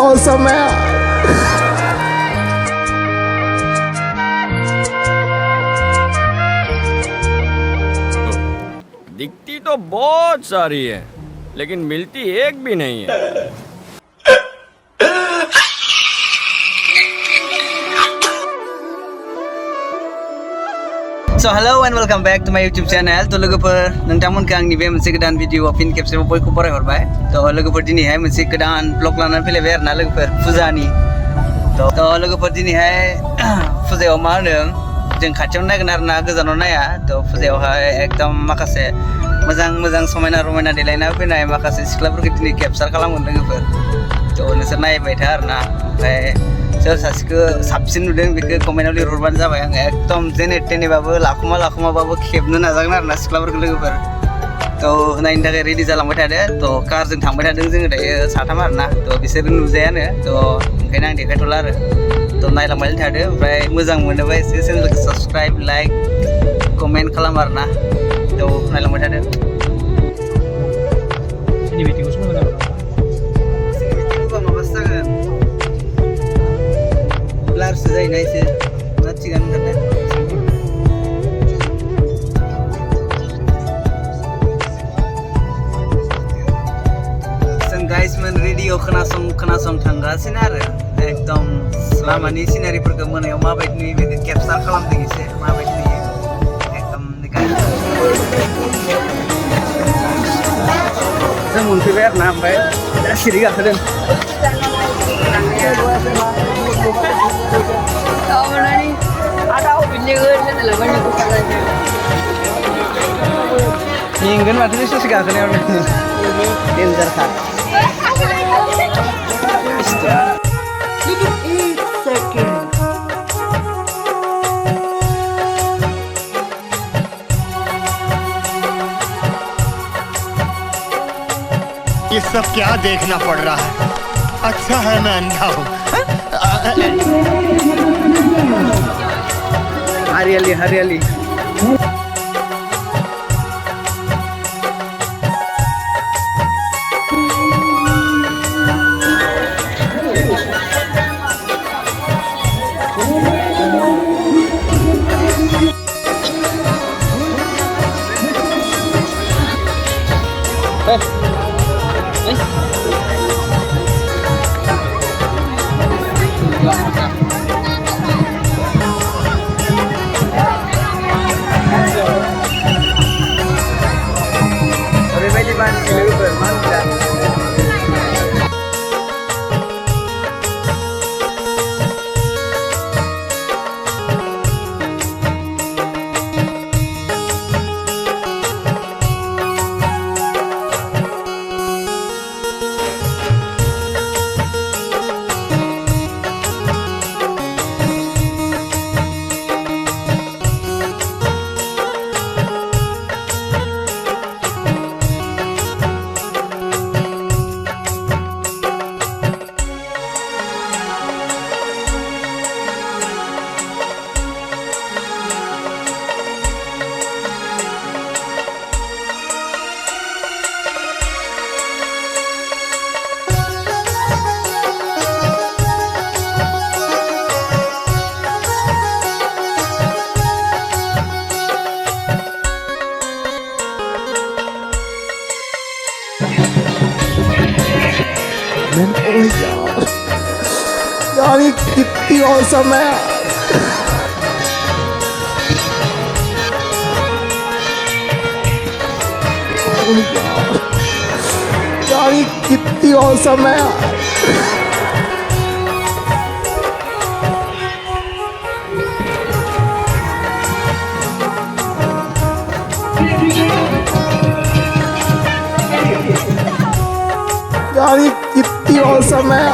Awesome है। दिखती तो बहुत सारी है लेकिन मिलती एक भी नहीं है। So hello and welcome back to my YouTube channel. To लोगोफोर नोंथांमोनखौ आंनि बे मोनसे गोदान भिडिअ फिन खेबसेबाव बयखौ बरायहरबाय। तो लोगोफोर दिनैहाय मोनसे गोदान ब्लग लानानै फैलायबाय आरोना लोगोफोर फुजानि। तो लोगोफोर दिनैहाय फुजायाव मा होनो जों खाथियाव नायगोन आरोना गोजानाव नाया। तो फुजायावहाय एकदम माखासे मोजां समायना रमायना देलायना फैनाय माखासे सिख्लाफोरखौ दिनै केपचार खालामगोन लोगोफोर। तो नोंसोर नायबाय था आरोना। ओमफ्राय सोर सासेखौ साबसिन नुदों बेखौ कमेन्टआव लिरहरबानो जाबाय। आङो एकदम जेने थेनेबाबो लाखुमाबाबो खेबनो नाजागोन आरोना सिख्लाफोरखौ लोगोफोर। तो नायनो थाखाय रेडि जालांबाय थादो। तो कारजों थांबाय थादों जोङो दायो साथाम आरोना। तो बिसोर नुजायानो। तो ओंखायनो आं देखायथ'ला आरो। तो नायलांबाय थादो। ओमफ्राय मोजां मोनोबा एसे चेनेलखौ साबसक्राइब लाइक कमेन्ट खालाम आरोना। तो नायलांबाय थादो। ब्लारसो जायोना एसे ना थिगानो ओंखारदों। जों गाइसमोन रेडिअ खोनासं थांगासिनो आरो एकदम लामानि सिनारिफोरखौ मोनायाव माबायदि नुयो बेखौ केपचार खालामदों एसे माबायदि नुयो एकदम जों मोनफैबाय आरोना ओमफ्राय दा सिरि गाखोदों। मेंगोन माथो ससे गाखोनायावनो डेन्जारखा। ये सब क्या देखना पड़ रहा है? अच्छा है मैं अंधा हूँ। हरियाली ओरैबायदि मानसि लोगोफोर मानसिया यार ये कितनी औसम है। यार ये कितनी औसम है। यार ये कितनी औसम है।